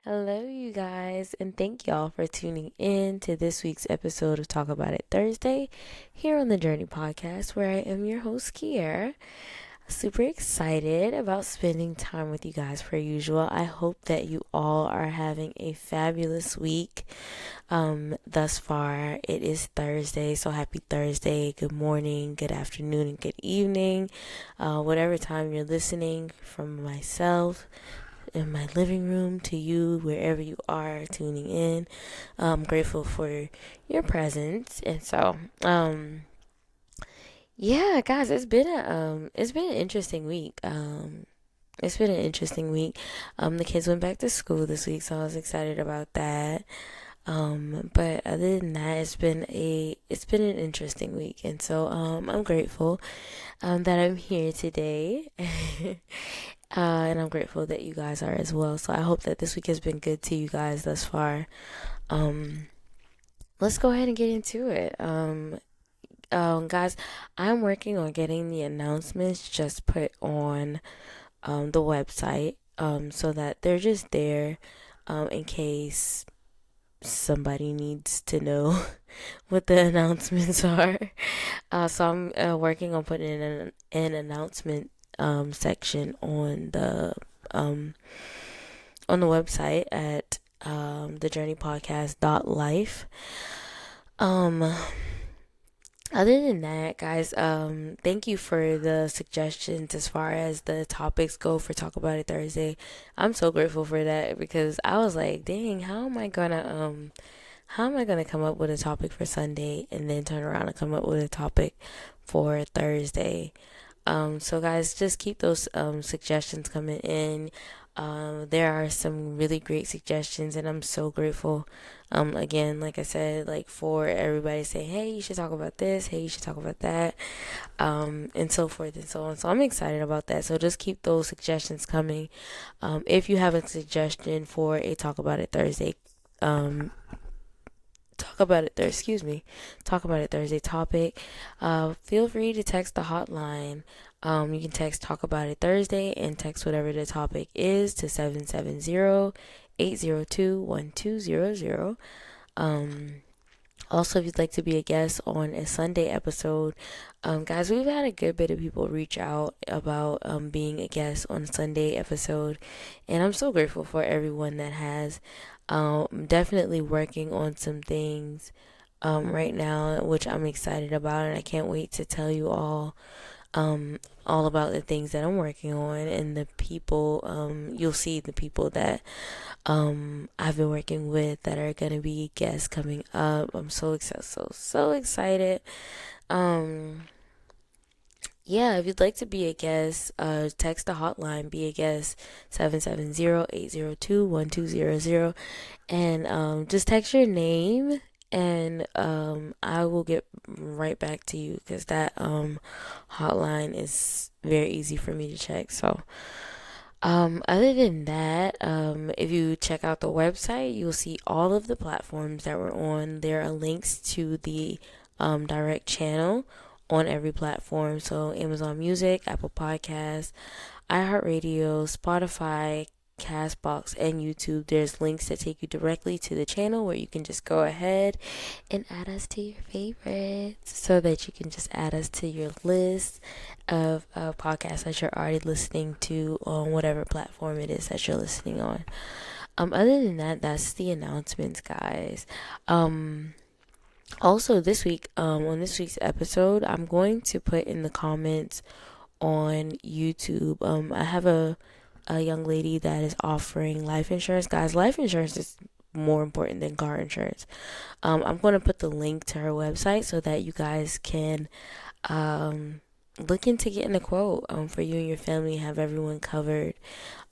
Hello, you guys, and thank y'all for tuning in to this week's episode of Talk About It Thursday here on the Journey Podcast, where I am your host, Kiera. Super excited about spending time with you guys per usual. I hope that you all are having a fabulous week. Thus far, it is Thursday, so happy Thursday. Good morning, good afternoon, and good evening. Whatever time you're listening, from myself in my living room to you wherever you are tuning in. I'm grateful for your presence. And so yeah, guys, it's been an interesting week. It's been an interesting week. The kids went back to school this week, so I was excited about that. But other than that, it's been an interesting week, and so I'm grateful that I'm here today. And I'm grateful that you guys are as well. So I hope that this week has been good to you guys thus far. Um, let's go ahead and get into it. Guys, I'm working on getting the announcements just put on the website so that they're just there in case somebody needs to know what the announcements are. So I'm working on putting in an announcement section um, on the website at thejourneypodcast.life. Um, Other than that, guys, thank you for the suggestions as far as the topics go for Talk About It Thursday. I'm so grateful for that because I was like, dang, how am I gonna come up with a topic for Sunday and then turn around and come up with a topic for Thursday? So guys, just keep those suggestions coming in. There are some really great suggestions, and I'm so grateful. Again, like I said, like for everybody saying, "Hey, you should talk about this. Hey, you should talk about that," and so forth and so on. So I'm excited about that. So just keep those suggestions coming. If you have a suggestion for a Talk About It Thursday, um, talk about it Thursday topic, feel free to text the hotline. You can text Talk About It Thursday and text whatever the topic is to 770-802-1200. Also, if you'd like to be a guest on a Sunday episode, guys, we've had a good bit of people reach out about being a guest on a Sunday episode, and I'm so grateful for everyone that has. Definitely working on some things right now, which I'm excited about, and I can't wait to tell you all about the things that I'm working on and the people. You'll see the people that I've been working with that are gonna be guests coming up. I'm so excited, so excited. Um, yeah, if you'd like to be a guest, text the hotline, be a guest 770-802-1200, and just text your name, and I will get right back to you because that hotline is very easy for me to check. So other than that, if you check out the website, you'll see all of the platforms that we're on. There are links to the direct channel on every platform. So Amazon Music, Apple Podcasts, iHeartRadio, Spotify, Castbox, and YouTube. There's links that take you directly to the channel where you can just go ahead and add us to your favorites so that you can just add us to your list of podcasts that you're already listening to on whatever platform it is that you're listening on. Other than that, that's the announcements, guys. Also this week, on this week's episode, I'm going to put in the comments on YouTube. I have a young lady that is offering life insurance. Guys, life insurance is more important than car insurance. I'm going to put the link to her website so that you guys can look into getting a quote for you and your family, have everyone covered.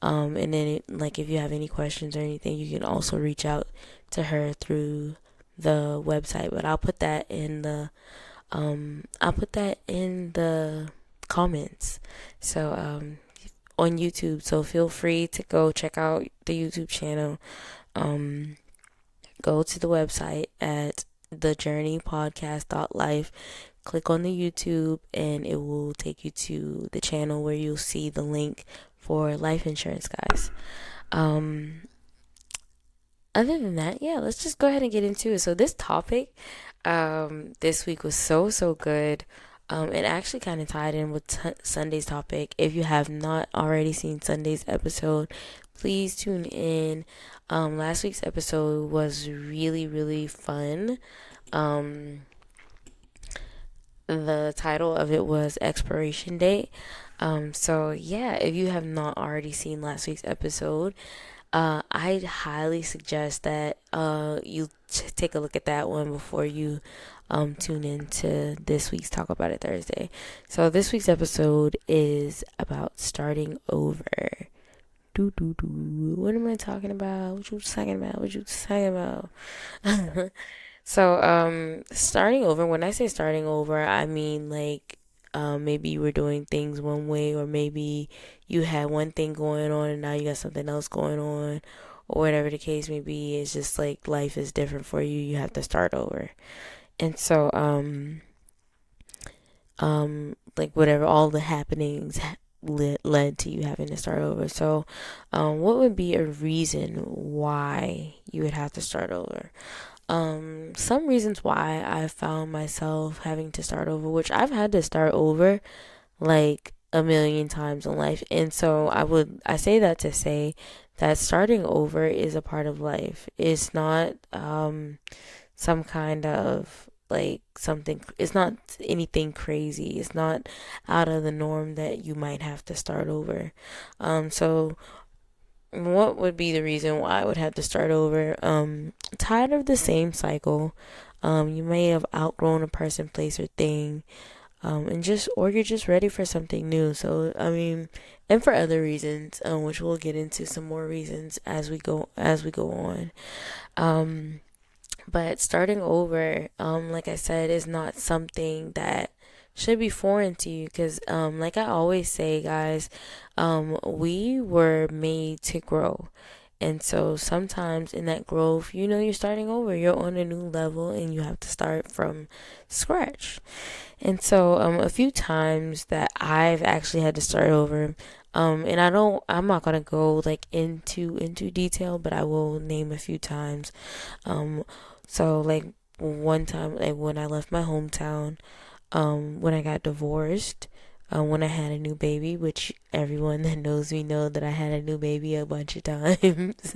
And then, like, if you have any questions or anything, you can also reach out to her through the website. But I'll put that in the comments. So on YouTube. So feel free to go check out the YouTube channel. Um, Go to the website at thejourneypodcast.life. Click on the YouTube, and it will take you to the channel where you'll see the link for life insurance, guys. Um, Other than that, yeah, let's just go ahead and get into it. So this topic, this week was so good. It actually kind of tied in with Sunday's topic. If you have not already seen Sunday's episode, please tune in. Last week's episode was really fun. Um, the title of it was Expiration Date. So yeah, if you have not already seen last week's episode, I'd highly suggest that you take a look at that one before you tune into this week's Talk About It Thursday. So this week's episode is about starting over. Do do do. What am I talking about? What you talking about? What you talking about? So, starting over, when I say starting over, I mean like maybe you were doing things one way, or maybe you had one thing going on and now you got something else going on, or whatever the case may be. It's just like life is different for you. You have to start over. And so, like whatever, all the happenings led to you having to start over. So, what would be a reason why you would have to start over? Some reasons why I found myself having to start over, which I've had to start over like a million times in life. And so I say that to say that starting over is a part of life. It's not some kind of like something, it's not anything crazy. It's not out of the norm that you might have to start over. So what would be the reason why I would have to start over? Tired of the same cycle. You may have outgrown a person, place, or thing, and just or you're just ready for something new. So I mean, and for other reasons, which we'll get into some more reasons as we go on. Um, but starting over, like I said, is not something that should be foreign to you because, like I always say, guys, we were made to grow. And so sometimes in that growth, you're starting over. You're on a new level and you have to start from scratch. And so a few times that I've actually had to start over, and I'm not gonna go like into detail, but I will name a few times. Um, so like one time, like when I left my hometown, when I got divorced, when I had a new baby, which everyone that knows me know that I had a new baby a bunch of times.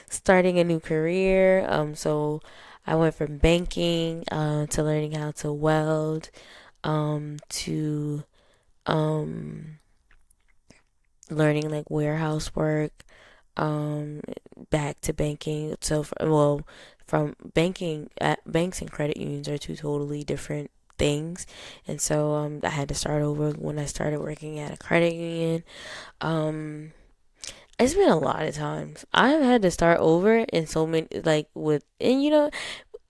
Starting a new career. So I went from banking to learning how to weld, to um, learning like warehouse work, um, back to banking. So, from banking at banks and credit unions are two totally different things, and so I had to start over when I started working at a credit union. Um, it's been a lot of times I've had to start over in so many like with and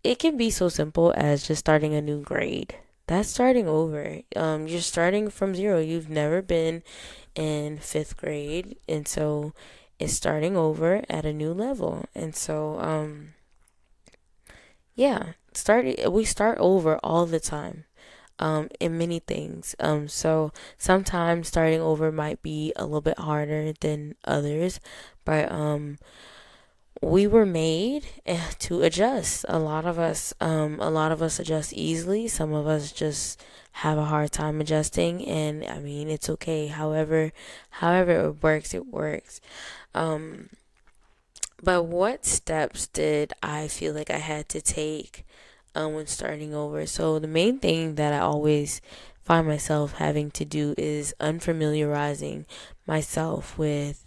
it can be so simple as just starting a new grade. That's starting over. You're starting from zero. You've never been in fifth grade, and so it's starting over at a new level. And so, yeah, we start over all the time. In many things. So sometimes starting over might be a little bit harder than others, but we were made to adjust. A lot of us adjust easily. Some of us just have a hard time adjusting, and I mean it's okay. However it works, it works. Um, but what steps did I feel like I had to take when starting over? So the main thing that I always find myself having to do is unfamiliarizing myself with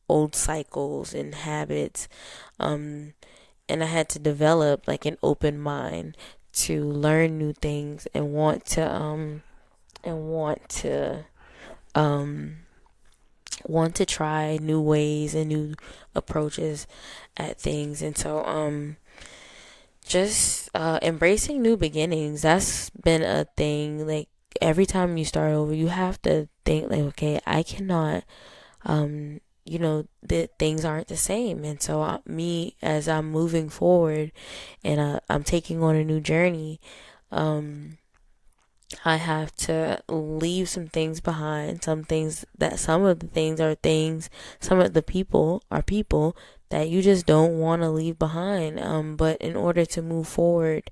old cycles and habits. Um, and I had to develop like an open mind to learn new things and want to um want to try new ways and new approaches at things. And so just embracing new beginnings, that's been a thing. Like every time you start over, you have to think like, okay, I cannot that things aren't the same. And so me, as I'm moving forward and I'm taking on a new journey, um I have to leave some things behind. Some of the things are things, some of the people are people that you just don't want to leave behind. But in order to move forward,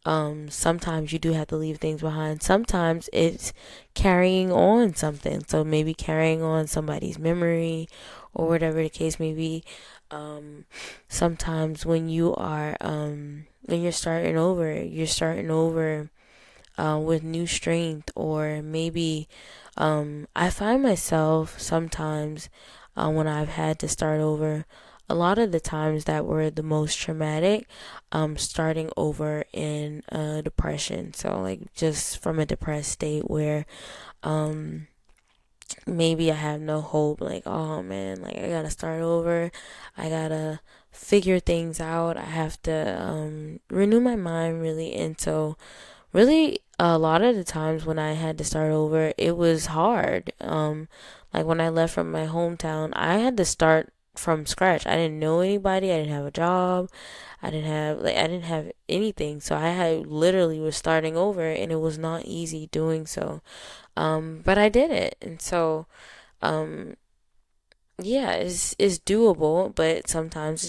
sometimes you do have to leave things behind. Sometimes it's carrying on something. So maybe carrying on somebody's memory or whatever the case may be. Um, Sometimes when you're starting over with new strength, or maybe I find myself sometimes when I've had to start over. A lot of the times that were the most traumatic, starting over in depression. So, like, just from a depressed state where um, maybe I have no hope, like, oh man, like, I gotta start over, I gotta figure things out, I have to renew my mind, really. And so, really, a lot of the times when I had to start over, it was hard. Like when I left from my hometown, I had to start from scratch. I didn't know anybody. I didn't have a job. I didn't have anything. So I had literally was starting over, and it was not easy doing so. But I did it, and so um, yeah, it's doable, but sometimes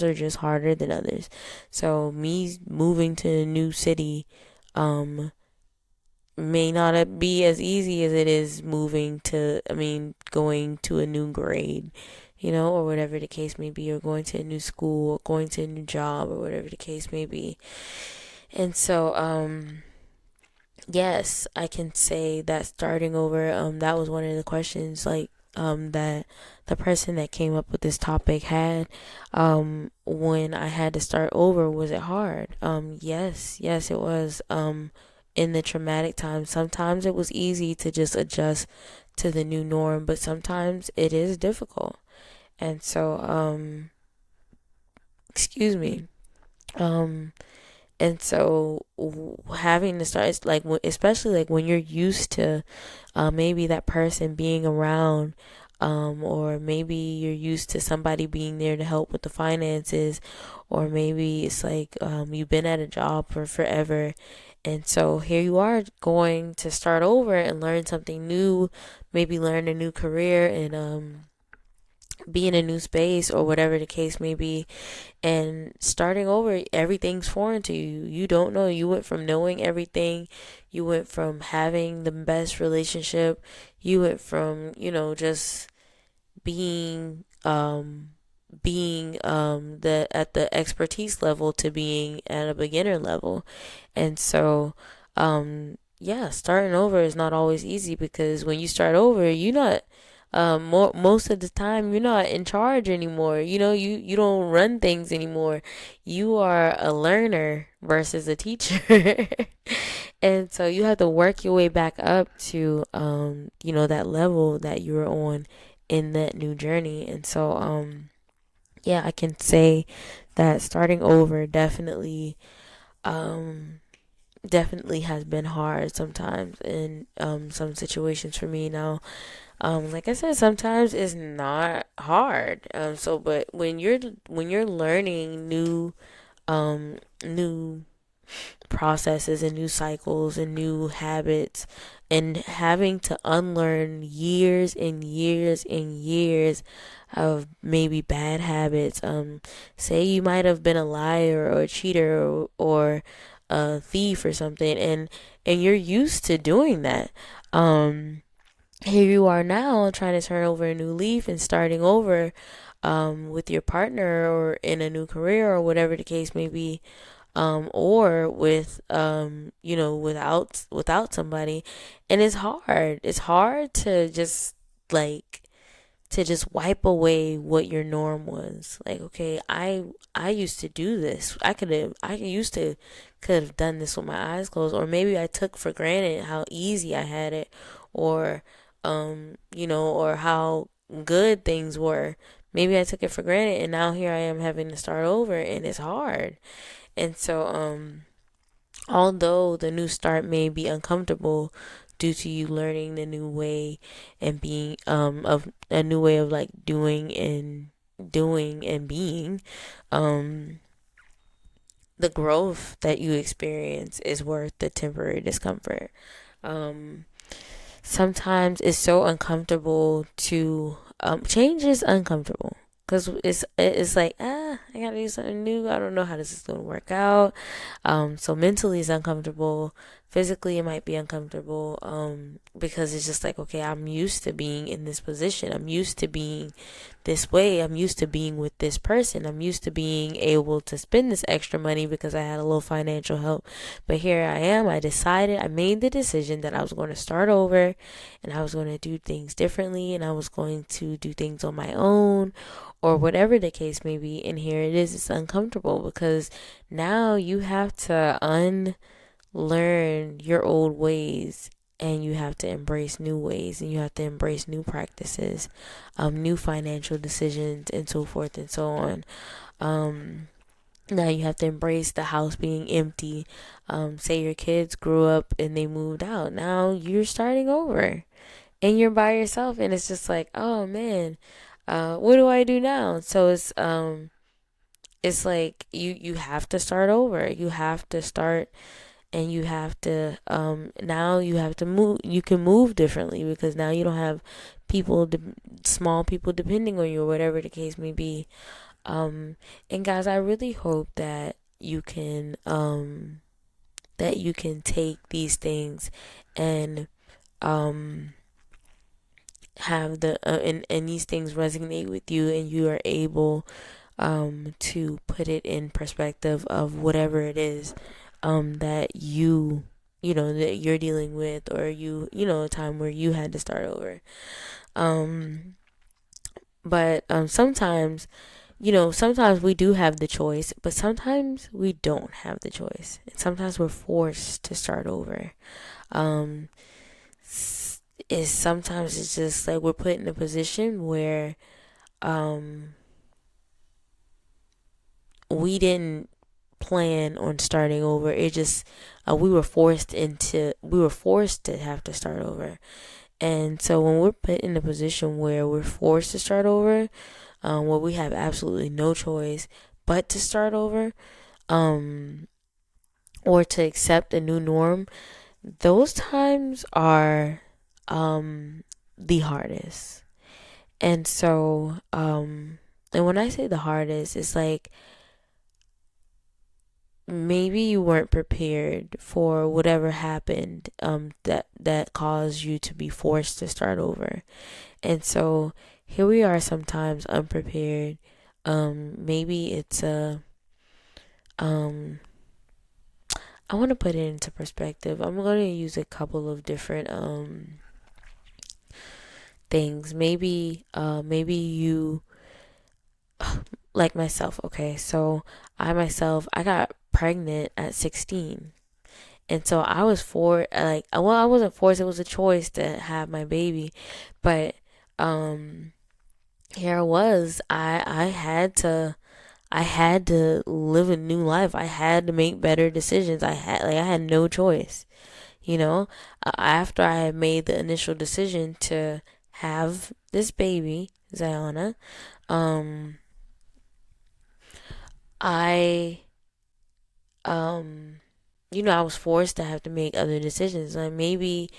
are just harder than others. So me moving to a new city um may not be as easy as it is going to a new grade, or whatever the case may be, or going to a new school, or going to a new job, or whatever the case may be. And so yes, I can say that starting over, that was one of the questions, like, that the person that came up with this topic had, when I had to start over, was it hard? Yes, it was. In the traumatic times, sometimes it was easy to just adjust to the new norm, but sometimes it is difficult. And so, excuse me. Um, and so having to start, it's like, especially like when you're used to maybe that person being around, or maybe you're used to somebody being there to help with the finances, or maybe it's like you've been at a job for forever, and so here you are going to start over and learn something new, maybe learn a new career, and be in a new space, or whatever the case may be. And starting over, everything's foreign to you. You don't know. You went from knowing everything, you went from having the best relationship, you went from, just being the at the expertise level to being at a beginner level. And so yeah, starting over is not always easy, because when you start over, you're not most of the time you're not in charge anymore. You don't run things anymore. You are a learner versus a teacher. And so you have to work your way back up to that level that you were on in that new journey. And so yeah, I can say that starting over um definitely has been hard sometimes in some situations for me. Now, like I said, sometimes it's not hard. But when you're learning new processes and new cycles and new habits, and having to unlearn years and years and years of maybe bad habits. Say you might have been a liar or a cheater, or a thief or something, and you're used to doing that. Here you are now trying to turn over a new leaf and starting over with your partner, or in a new career, or whatever the case may be, or with without somebody. And it's hard to just, like, wipe away what your norm was. Like, okay, I used to do this. I used to could have done this with my eyes closed, or maybe I took for granted how easy I had it, or or how good things were. Maybe I took it for granted, and now here I am having to start over, and it's hard. And so, although the new start may be uncomfortable due to you learning the new way, and being of a new way of, like, doing and being, um the growth that you experience is worth the temporary discomfort. Um, Sometimes it's so uncomfortable to change is uncomfortable because it's like I gotta do something new. I don't know how this is gonna work out. So mentally it's uncomfortable. Physically it might be uncomfortable because it's just like, okay, I'm used to being in this position. I'm used to being this way. I'm used to being with this person. I'm used to being able to spend this extra money because I had a little financial help. But here I am. I made the decision that I was going to start over and I was going to do things differently and I was going to do things on my own or whatever the case may be. And here it is. It's uncomfortable because now you have to unlearn your old ways and you have to embrace new ways and you have to embrace new practices, new financial decisions, and so forth and so on. Um, Now you have to embrace the house being empty. Say your kids grew up and they moved out. Now you're starting over and you're by yourself, and it's just like, oh man, what do I do now? So it's like you have to start over. You have to start and you have to now you have to move. You can move differently because now you don't have people, small people depending on you or whatever the case may be. And guys, I really hope that you can take these things and um have and these things resonate with you and you are able to put it in perspective of whatever it is that that you're dealing with, or a time where you had to start over. um but sometimes we do have the choice, but sometimes we don't have the choice, and sometimes we're forced to start over. um is Sometimes it's just like we're put in a position where um we didn't plan on starting over. It just we were forced to have to start over. And so when we're put in a position where we're forced to start over, where we have absolutely no choice but to start over, um or to accept a new norm, those times are the hardest. And so and when I say the hardest, it's like maybe you weren't prepared for whatever happened that caused you to be forced to start over. And so here we are, sometimes unprepared. Maybe it's a um I want to put it into perspective. I'm going to use a couple of different things. Maybe you, like myself. Okay, so I got pregnant at 16. And so I was I wasn't forced, it was a choice to have my baby. But um here I was, I had to live a new life. I had to make better decisions. I had no choice. You know, after I had made the initial decision to have this baby, Ziona, um I um I was forced to have to make other decisions. Like maybe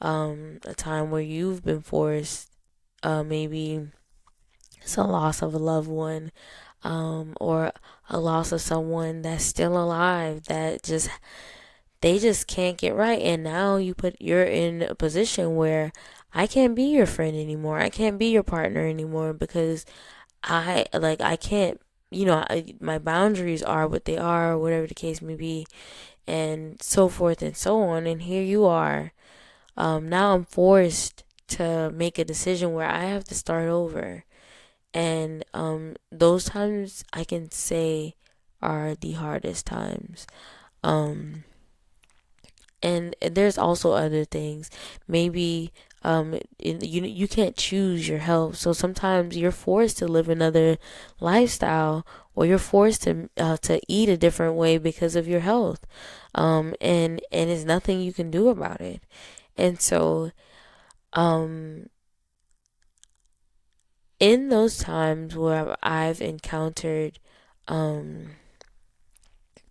a time where you've been forced, maybe it's a loss of a loved one, or a loss of someone that's still alive that they just can't get right, and now you're in a position where I can't be your friend anymore. I can't be your partner anymore because I can't. My boundaries are what they are, or whatever the case may be, and so forth and so on. And here you are. Now I'm forced to make a decision where I have to start over. And those times I can say are the hardest times. Um, and there's also other things. Maybe you can't choose your health, so sometimes you're forced to live another lifestyle, or you're forced to eat a different way because of your health. And there's nothing you can do about it. And so um in those times where I've encountered um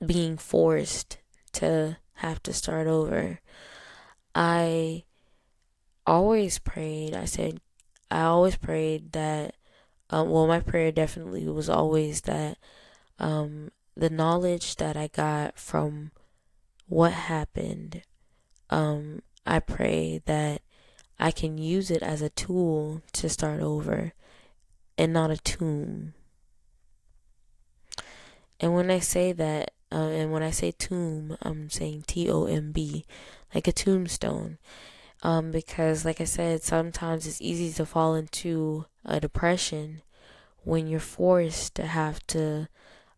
being forced to have to start over. I I always prayed that, well, my prayer definitely was always that the knowledge that I got from what happened, I pray that I can use it as a tool to start over and not a tomb. And when I say that, and when I say tomb, I'm saying TOMB, like a tombstone. Because, like I said, sometimes it's easy to fall into a depression when you're forced to have to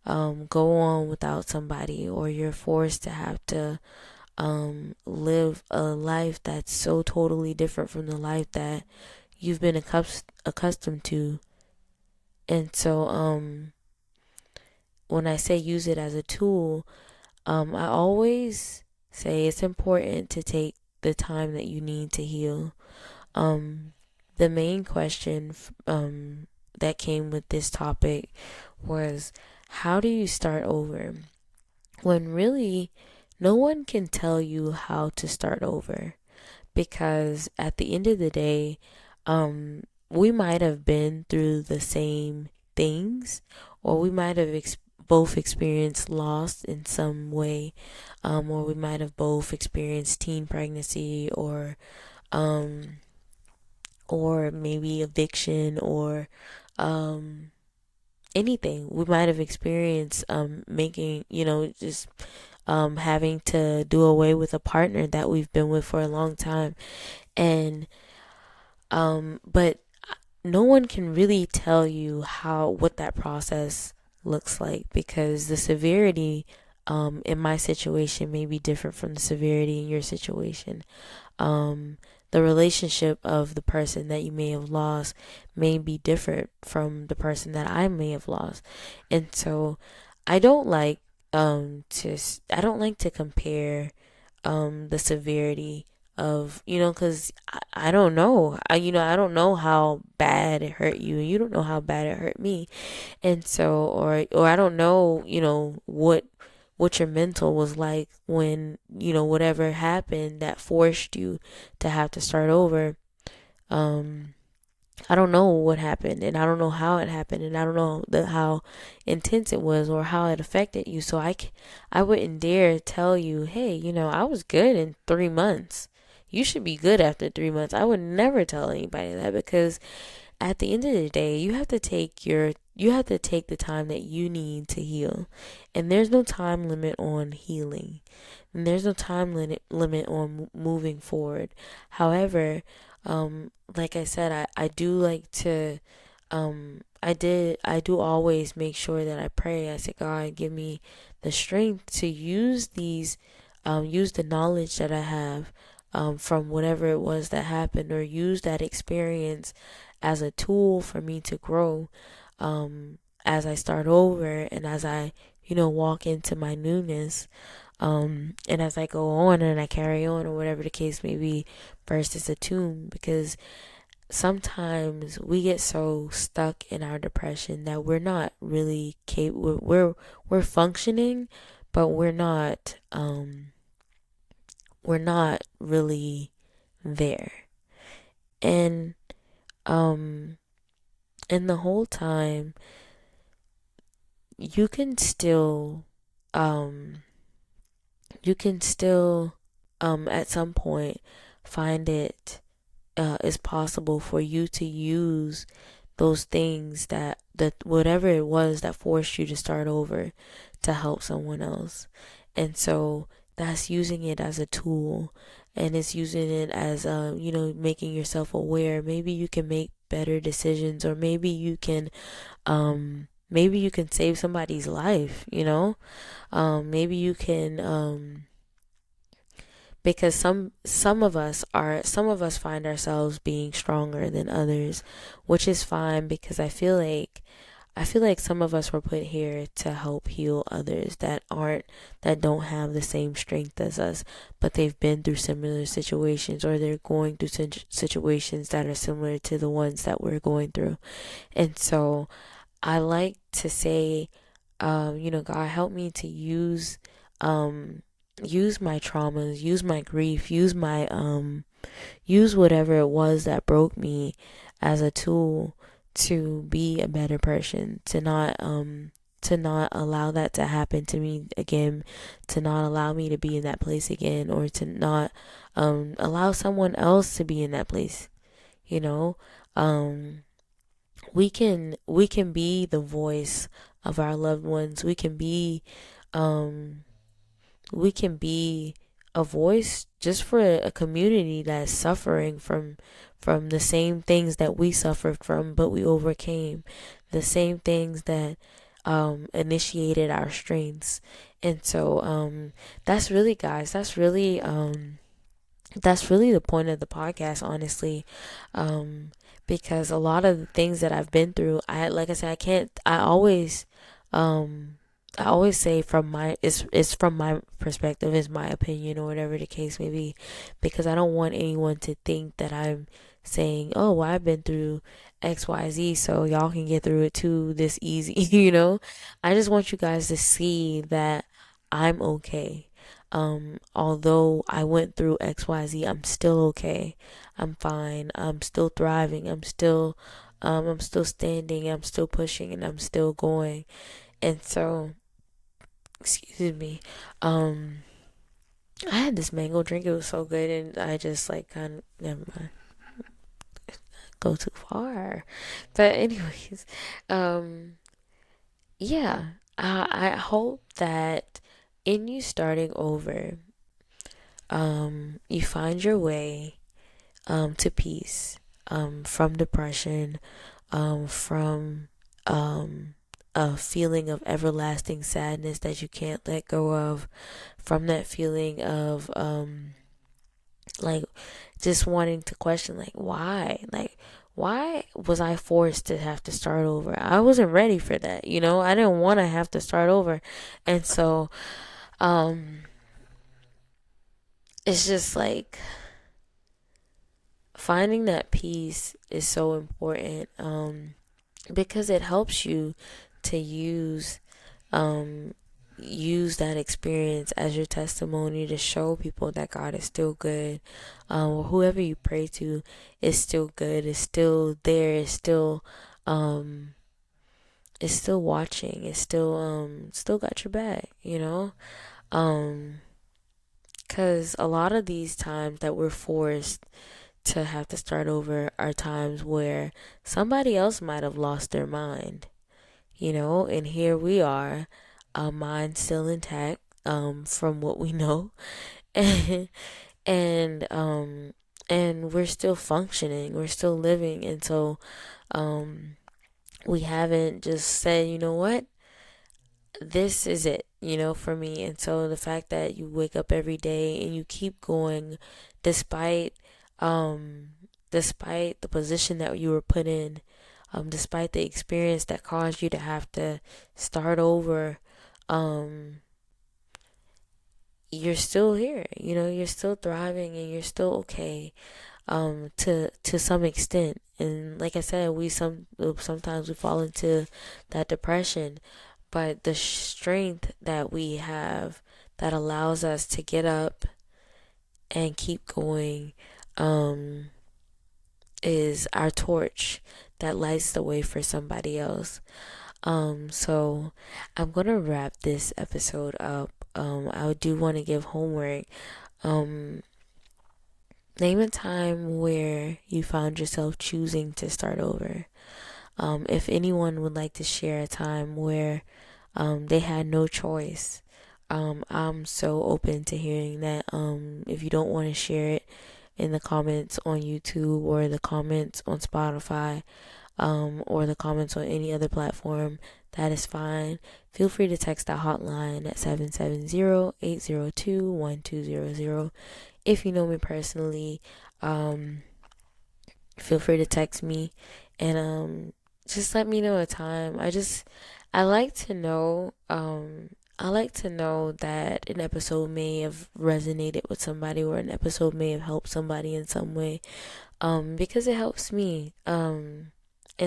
go on without somebody, or you're forced to have to live a life that's so totally different from the life that you've been accustomed to. And so, when I say use it as a tool, I always say it's important to take the time that you need to heal. Um, the main question that came with this topic was, how do you start over? When really, no one can tell you how to start over, because at the end of the day, we might have been through the same things, or we might have both experienced loss in some way, or we might have both experienced teen pregnancy, um, or maybe eviction, or um, anything. We might have experienced making, just having to do away with a partner that we've been with for a long time. And but no one can really tell you what that process looks like, because the severity in my situation may be different from the severity in your situation. um, the relationship of the person that you may have lost may be different from the person that I may have lost. And so I don't like I don't like to compare the severity of, because I don't know. I don't know how bad it hurt you, and you don't know how bad it hurt me. And so, or I don't know, what your mental was like when, whatever happened that forced you to have to start over. um I don't know what happened, and I don't know how it happened, and I don't know how intense it was or how it affected you. So I wouldn't dare tell you, hey, I was good in 3 months, you should be good after 3 months. I would never tell anybody that, because at the end of the day, you have to take the time that you need to heal. And there's no time limit on healing. And there's no time limit on moving forward. However, like I said, I do like to I do always make sure that I pray. I say, God, give me the strength to use the knowledge that I have from whatever it was that happened, or use that experience as a tool for me to grow as I start over, and as I, walk into my newness. And as I go on and I carry on, or whatever the case may be, versus a tomb, because sometimes we get so stuck in our depression that we're not really capable. We're functioning, but we're not really there. And um and the whole time, you can still um you can still at some point find it is possible for you to use those things, that whatever it was that forced you to start over, to help someone else. And so that's using it as a tool, and it's using it as making yourself aware. Maybe you can make better decisions, or maybe you can save somebody's life. Maybe you can, because some of us find ourselves being stronger than others, which is fine, because I feel like some of us were put here to help heal others that don't have the same strength as us, but they've been through similar situations, or they're going through situations that are similar to the ones that we're going through. And so I like to say, God help me to um, use my traumas, use my grief, use whatever it was that broke me as a tool to be a better person, to not allow that to happen to me again, to not allow me to be in that place again, or to not allow someone else to be in that place, you know. Um we can be the voice of our loved ones. Um we can be a voice just for a community that's suffering from the same things that we suffered from, but we overcame the same things that initiated our strengths. And so that's really, guys, that's really the point of the podcast, honestly. um because a lot of the things that I've been through, I like I said, I can't um I always say from my it's from my perspective, is my opinion, or whatever the case may be, because I don't want anyone to think that I'm saying, oh, well, I've been through XYZ, so y'all can get through it too this easy. I just want you guys to see that I'm okay. Although I went through XYZ, I'm still okay. I'm fine. I'm still thriving. I'm still standing. I'm still pushing, and I'm still going. And so, excuse me. Um, I had this mango drink. It was so good, and I just like kind of never mind. Go too far. But anyways, um, yeah. I hope that in you starting over, you find your way to peace, from depression, from a feeling of everlasting sadness that you can't let go of, from that feeling of like just wanting to question, like, why was I forced to have to start over? I wasn't ready for that, I didn't want to have to start over. And so um it's just like finding that peace is so important, because it helps you to um use that experience as your testimony to show people that God is still good. Or whoever you pray to is still good, is still there, um is still watching, is still got your back, um because a lot of these times that we're forced to have to start over are times where somebody else might have lost their mind, and here we are, our mind still intact, from what we know. and and and we're still functioning, we're still living. And so um we haven't just said, you know what, this is it, for me. And so the fact that you wake up every day and you keep going despite um despite the position that you were put in, despite the experience that caused you to have to start over, um you're still here, you're still thriving, and you're still okay, to some extent. And like I said, sometimes we fall into that depression, but the strength that we have that allows us to get up and keep going, um, is our torch that lights the way for somebody else. So I'm gonna wrap this episode up. I do want to give homework. Um, Name a time where you found yourself choosing to start over. If anyone would like to share a time where they had no choice, I'm so open to hearing that. If you don't want to share it in the comments on YouTube, or the comments on Spotify, or the comments on any other platform, that is fine. Feel free to text that hotline at 770-802-1200. If you know me personally, feel free to text me, and just let me know a time. I like to know, I like to know that an episode may have resonated with somebody, or an episode may have helped somebody in some way, because it helps me. And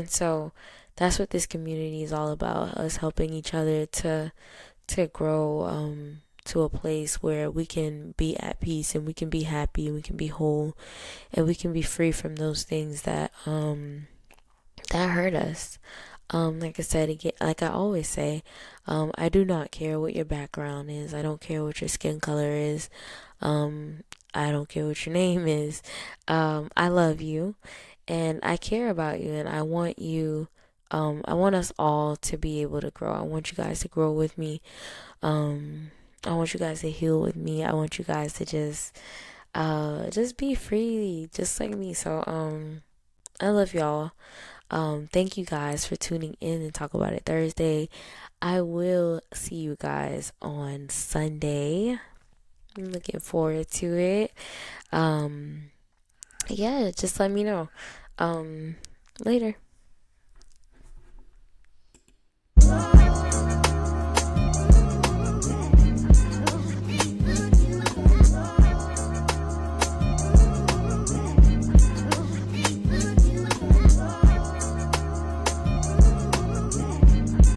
so that's what this community is all about, us helping each other to grow to a place where we can be at peace and we can be happy and we can be whole and we can be free from those things that hurt us. Like I said again, like I always say, I do not care what your background is. I don't care what your skin color is. Um, I don't care what your name is. I love you and I care about you and I want you. I want us all to be able to grow. I want you guys to grow with me. Um, I want you guys to heal with me. I want you guys to just be free, just like me. So, I love y'all. Thank you guys for tuning in and Talk About It Thursday. I will see you guys on Sunday. I'm looking forward to it. Um, yeah, just let me know. Um, Later.